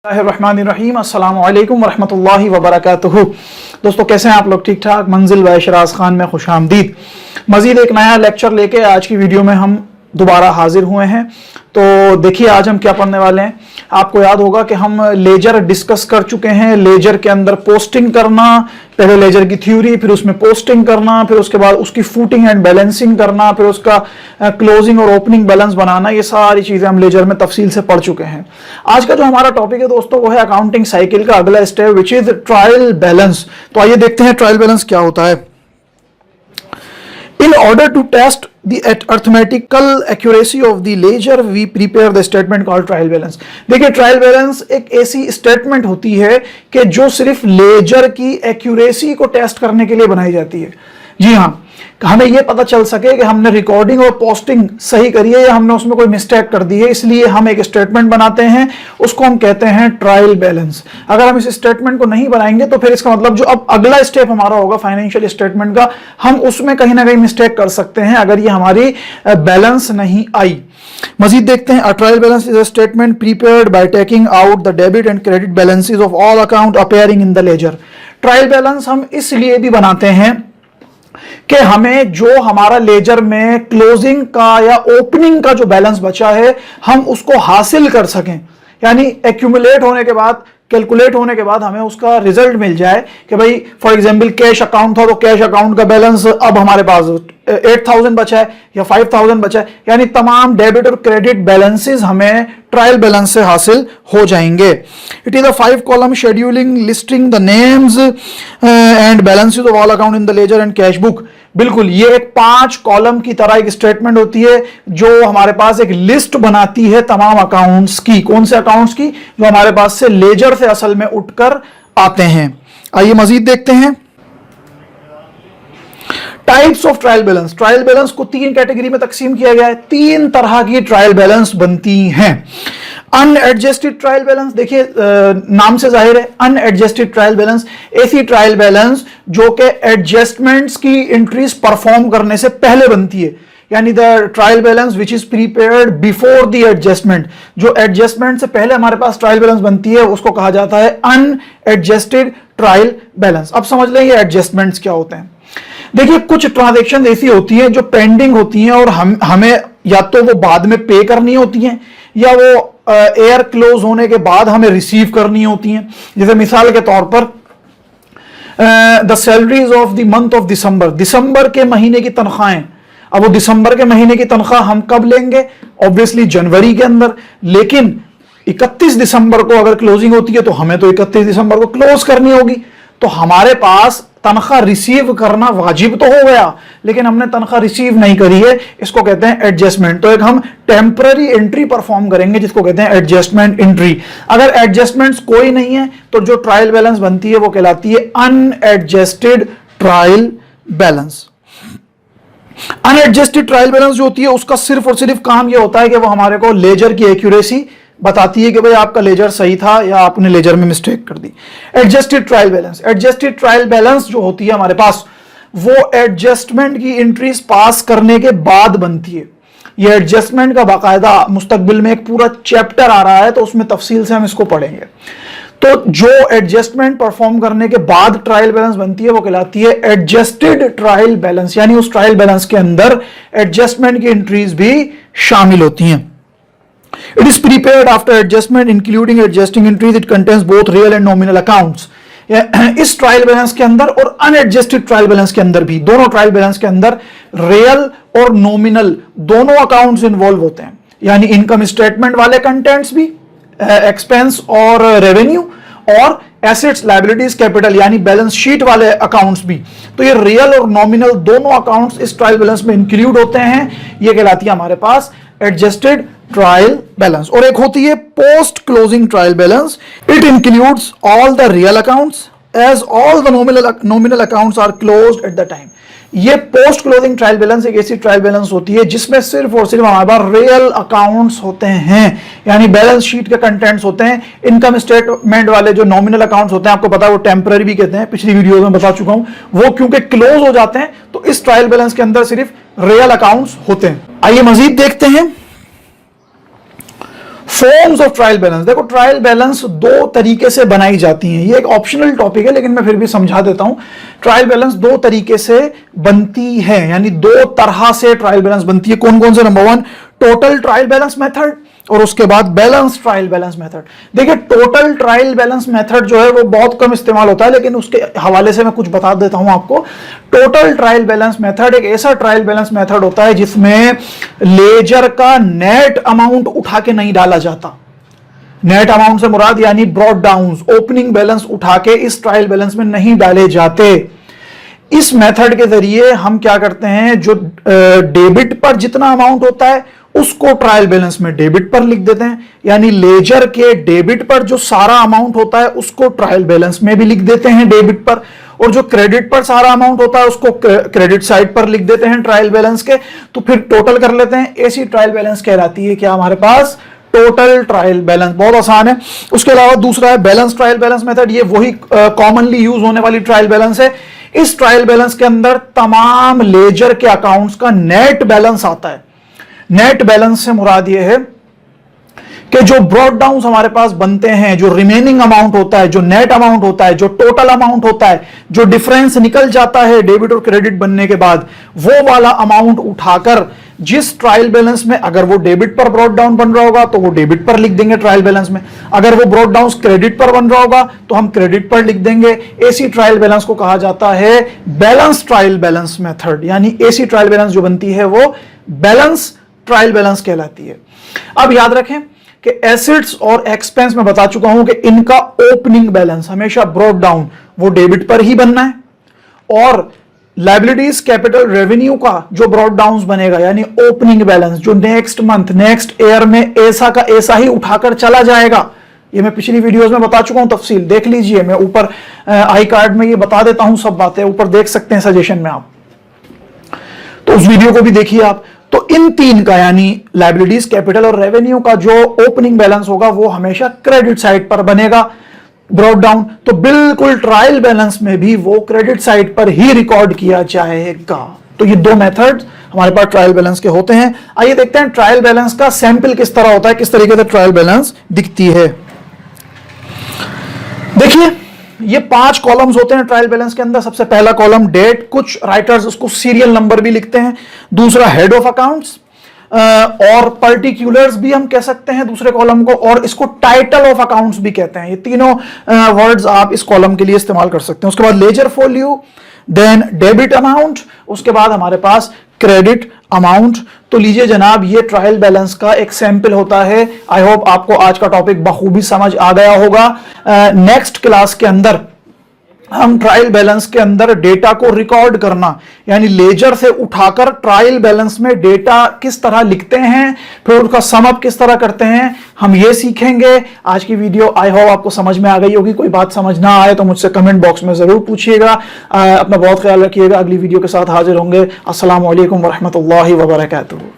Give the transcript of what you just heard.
रहमानिर्रहीम, अस्सलामु अलैकुम वरहमतुल्लाहि वबरकातुहू। दोस्तों कैसे हैं आप लोग? ठीक ठाक। मंजिल बाय शराज खान में खुश आमदीद। मजीद एक नया लेक्चर लेके आज की वीडियो में हम दोबारा हाजिर हुए हैं। तो देखिए आज हम क्या पढ़ने वाले हैं। आपको याद होगा कि हम लेजर डिस्कस कर चुके हैं। लेजर के अंदर पोस्टिंग करना, पहले लेजर की थ्योरी, फिर उसमें पोस्टिंग करना, फिर उसके बाद उसकी फूटिंग एंड बैलेंसिंग करना, फिर उसका क्लोजिंग और ओपनिंग बैलेंस बनाना, ये सारी चीजें हम लेजर में तफसील से पढ़ चुके हैं। आज का जो हमारा टॉपिक है दोस्तों वो है अकाउंटिंग साइकिल का अगला step which is trial balance. तो आइए देखते हैं ट्रायल बैलेंस क्या होता है। In order to test the arithmetical accuracy of the ledger, we prepare the statement called trial balance। देखिए ट्रायल बैलेंस एक ऐसी स्टेटमेंट होती है कि जो सिर्फ लेजर की एक्यूरेसी को टेस्ट करने के लिए बनाई जाती है। जी हाँ, हमें यह पता चल सके कि हमने रिकॉर्डिंग और पोस्टिंग सही करी है या हमने उसमें कोई मिस्टेक कर दी है, इसलिए हम एक स्टेटमेंट बनाते हैं, उसको हम कहते हैं ट्रायल बैलेंस। अगर हम इस स्टेटमेंट को नहीं बनाएंगे तो फिर इसका मतलब जो अब अगला स्टेप हमारा होगा फाइनेंशियल स्टेटमेंट का, हम उसमें कहीं ना कहीं मिस्टेक कर सकते हैं अगर ये हमारी बैलेंस नहीं आई। मजीद देखते हैं। Trial balance is a statement prepared by taking out the debit and credit balances of all account appearing in the ledger. Trial balance हम इसलिए भी बनाते हैं कि हमें जो हमारा लेजर में क्लोजिंग का या ओपनिंग का जो बैलेंस बचा है हम उसको हासिल कर सकें, यानी एक्यूमुलेट होने के बाद, कैलकुलेट होने के बाद हमें उसका रिजल्ट मिल जाए कि भाई फॉर एग्जांपल कैश अकाउंट था तो कैश अकाउंट का बैलेंस अब हमारे पास 8000 बचा है या 5000 बचा है, यानी तमाम डेबिट और क्रेडिट बैलेंसेस हमें ट्रायल बैलेंस से हासिल हो जाएंगे। It is a 5 column scheduling listing the names and balances of all account in the ledger and cash book. बिल्कुल, ये एक 5 कॉलम की तरह एक स्टेटमेंट होती है जो हमारे पास एक लिस्ट बनाती है तमाम अकाउंट्स की। कौन से अकाउंट्स की? जो हमारे पास से लेजर से असल में उठकर आते हैं। आइए मजीद देखते हैं। Types of trial balance. Trial balance को 3 कैटेगरी में तकसीम किया गया है। 3 तरह की ट्रायल बैलेंस बनती हैं। अनएडजस्टेड ट्रायल बैलेंस, देखिए नाम से जाहिर है अनएडजस्टेड ट्रायल बैलेंस ऐसी ट्रायल बैलेंस जो कि एडजस्टमेंट्स की एंट्रीज परफॉर्म करने से पहले बनती है, यानी the trial balance which is prepared before the adjustment. जो एडजस्टमेंट से पहले हमारे पास ट्रायल बैलेंस बनती है उसको कहा जाता है अनएडजस्टेड ट्रायल बैलेंस। अब समझ लें ये एडजस्टमेंट्स क्या होते हैं। देखिए कुछ ट्रांजैक्शन ऐसी होती हैं जो पेंडिंग होती हैं और हमें या तो वो बाद में पे करनी होती हैं या वो एयर क्लोज होने के बाद हमें रिसीव करनी होती हैं। जैसे मिसाल के तौर पर the salaries of the month of December, दिसंबर के महीने की तनख्वाहें। अब वो दिसंबर के महीने की तनख्वाह हम कब लेंगे? ऑब्वियसली जनवरी के अंदर, लेकिन 31 दिसंबर को अगर क्लोजिंग होती है तो हमें तो 31 दिसंबर को क्लोज करनी होगी। तो हमारे पास तनख्वाह रिसीव करना वाजिब तो हो गया लेकिन हमने तनख्वाह रिसीव नहीं करी है, इसको कहते हैं एडजस्टमेंट। तो एक हम टेम्पररी एंट्री परफॉर्म करेंगे जिसको कहते हैं एडजस्टमेंट एंट्री। अगर एडजस्टमेंट्स कोई नहीं है तो जो ट्रायल बैलेंस बनती है वो कहलाती है unadjusted trial balance. Unadjusted trial balance जो होती है उसका सिर्फ और सिर्फ काम ये होता है कि वो हमारे को लेजर की एक्यूरेसी बताती है कि भाई आपका लेजर सही था या आपने लेजर में मिस्टेक कर दी। Adjusted trial balance, adjusted trial balance जो होती है हमारे पास वो एडजस्टमेंट की एंट्रीज पास करने के बाद बनती है। ये एडजस्टमेंट का बाकायदा मुस्तकबिल में एक पूरा चैप्टर आ रहा है तो उसमें तफसील से हम इसको पढ़ेंगे। तो जो एडजस्टमेंट परफॉर्म करने के बाद ट्रायल बैलेंस बनती है वो कहलाती है एडजस्टेड ट्रायल बैलेंस, यानी उस ट्रायल बैलेंस के अंदर एडजस्टमेंट की एंट्रीज भी शामिल होती हैं। It is prepared after adjustment including adjusting entries. It contains both real and nominal accounts. इस ट्रायल बैलेंस के अंदर और अनएडजस्टेड ट्रायल बैलेंस के अंदर भी, दोनों ट्रायल बैलेंस के अंदर रियल और नॉमिनल दोनों अकाउंट्स इन्वॉल्व होते हैं, यानी इनकम स्टेटमेंट वाले कंटेंट्स भी, एक्सपेंस और रेवेन्यू, और एसेट्स लायबिलिटीज कैपिटल यानी बैलेंस शीट वाले अकाउंट्स भी। तो ये रियल और नॉमिनल दोनों अकाउंट्स इस ट्रायल बैलेंस में इंक्लूड होते हैं। ये कहलाती है हमारे पास एडजस्टेड ट्रायल बैलेंस। और एक होती है post closing trial balance. It includes all the real accounts as all the nominal accounts are closed at the time. ये पोस्ट क्लोजिंग ट्रायल बैलेंस एक ऐसी ट्रायल बैलेंस होती है जिसमें सिर्फ और सिर्फ हमारे पास रियल अकाउंट्स होते हैं, यानी बैलेंस शीट के कंटेंट्स होते हैं। इनकम स्टेटमेंट वाले जो नॉमिनल अकाउंट्स होते हैं, आपको पता है वो टेम्पररी भी कहते हैं, पिछली वीडियो में बता चुका हूं, वो क्योंकि क्लोज हो जाते हैं तो इस ट्रायल बैलेंस के अंदर सिर्फ रियल अकाउंट्स होते हैं। आइए मजीद देखते हैं फॉर्म्स ऑफ ट्रायल बैलेंस। देखो ट्रायल बैलेंस दो तरीके से बनाई जाती हैं, ये एक ऑप्शनल टॉपिक है लेकिन मैं फिर भी समझा देता हूं। ट्रायल बैलेंस दो तरीके से बनती है, यानी दो तरह से ट्रायल बैलेंस बनती है। कौन कौन से? Number 1 total trial balance method और उसके बाद बैलेंस ट्रायल बैलेंस मेथड। देखिए टोटल ट्रायल बैलेंस मेथड जो है वो बहुत कम इस्तेमाल होता है, लेकिन उसके हवाले से मैं कुछ बता देता हूं आपको। टोटल ट्रायल बैलेंस मेथड एक ऐसा ट्रायल बैलेंस मेथड होता है जिसमें लेजर का नेट अमाउंट उठा के नहीं डाला जाता। नेट अमाउंट से मुराद यानी ब्रॉड डाउन, ओपनिंग बैलेंस उठा के इस ट्रायल बैलेंस में नहीं डाले जाते। इस मेथड के जरिए हम क्या करते हैं, जो डेबिट पर जितना अमाउंट होता है उसको ट्रायल बैलेंस में डेबिट पर लिख देते हैं, यानी लेजर के डेबिट पर जो सारा अमाउंट होता है उसको ट्रायल बैलेंस में भी लिख देते हैं डेबिट पर, और जो क्रेडिट पर सारा अमाउंट होता है उसको क्रेडिट साइड पर लिख देते हैं ट्रायल बैलेंस के। तो फिर टोटल कर लेते हैं, ऐसी ट्रायल बैलेंस कहलाती है क्या हमारे पास टोटल ट्रायल बैलेंस। बहुत आसान है। उसके अलावा दूसरा है बैलेंस ट्रायल बैलेंस मेथड, ये वही कॉमनली यूज होने वाली ट्रायल बैलेंस है। इस ट्रायल बैलेंस के अंदर तमाम लेजर के अकाउंट्स का नेट बैलेंस आता है। नेट बैलेंस से मुराद यह है कि जो ब्रॉड डाउन हमारे पास बनते हैं, जो रिमेनिंग अमाउंट होता है, जो नेट अमाउंट होता है, जो टोटल अमाउंट होता है, जो डिफरेंस निकल जाता है डेबिट और क्रेडिट बनने के बाद, वो वाला अमाउंट उठाकर जिस ट्रायल बैलेंस में, अगर वो डेबिट पर ब्रॉड डाउन बन रहा होगा तो वो डेबिट पर लिख देंगे ट्रायल बैलेंस में, अगर वो ब्रॉड डाउन क्रेडिट पर बन रहा होगा तो हम क्रेडिट पर लिख देंगे। ऐसी ट्रायल बैलेंस को कहा जाता है बैलेंस ट्रायल बैलेंस मेथड, यानी ऐसी ट्रायल बैलेंस जो बनती है वो बैलेंस ट्रायल बैलेंस कहलाती है। अब याद रखें कि एसेट्स और एक्सपेंस में बता चुका हूं कि इनका ओपनिंग बैलेंस हमेशा ब्रॉड डाउन वो डेबिट पर ही बनना है, और लायबिलिटीज कैपिटल रेवेन्यू का जो ब्रॉड डाउन बनेगा यानी ओपनिंग बैलेंस जो नेक्स्ट मंथ नेक्स्ट ईयर में ऐसा का ऐसा ही उठाकर चला जाएगा। ये मैं पिछली वीडियोस में बता चुका हूं, तफसील देख लीजिए, मैं ऊपर आई कार्ड में ये बता देता हूं, सब बातें ऊपर देख सकते हैं सजेशन में आप, तो उस वीडियो को भी देखिए आप। तो इन तीन का यानी लायबिलिटीज कैपिटल और रेवेन्यू का जो ओपनिंग बैलेंस होगा वो हमेशा क्रेडिट साइड पर बनेगा ब्रॉड डाउन, तो बिल्कुल ट्रायल बैलेंस में भी वो क्रेडिट साइड पर ही रिकॉर्ड किया जाएगा। तो ये दो मेथड हमारे पास ट्रायल बैलेंस के होते हैं। आइए देखते हैं ट्रायल बैलेंस का सैंपल किस तरह होता है, किस तरीके से ट्रायल बैलेंस दिखती है। देखिए ये 5 कॉलम्स होते हैं ट्रायल बैलेंस के अंदर। सबसे पहला कॉलम डेट, कुछ राइटर्स उसको सीरियल नंबर भी लिखते हैं। दूसरा हेड ऑफ अकाउंट्स और पर्टिकुलर्स भी हम कह सकते हैं दूसरे कॉलम को, और इसको टाइटल ऑफ अकाउंट्स भी कहते हैं। ये तीनों वर्ड्स आप इस कॉलम के लिए इस्तेमाल कर सकते हैं। उसके बाद ledger folio, then debit amount, उसके बाद हमारे पास क्रेडिट अमाउंट। तो लीजिए जनाब, ये ट्रायल बैलेंस का एक सैंपल होता है। आई होप आपको आज का टॉपिक बखूबी समझ आ गया होगा। नेक्स्ट क्लास के अंदर हम ट्रायल बैलेंस के अंदर डेटा को रिकॉर्ड करना यानी लेजर से उठाकर ट्रायल बैलेंस में डेटा किस तरह लिखते हैं, फिर उसका सम अप किस तरह करते हैं, हम ये सीखेंगे। आज की वीडियो आई होप आपको समझ में आ गई होगी। कोई बात समझ ना आए तो मुझसे कमेंट बॉक्स में जरूर पूछिएगा। अपना बहुत ख्याल रखिएगा। अगली वीडियो के साथ हाजिर होंगे। अस्सलाम वालेकुम वरहमतुल्लाहि वबरकातुहू।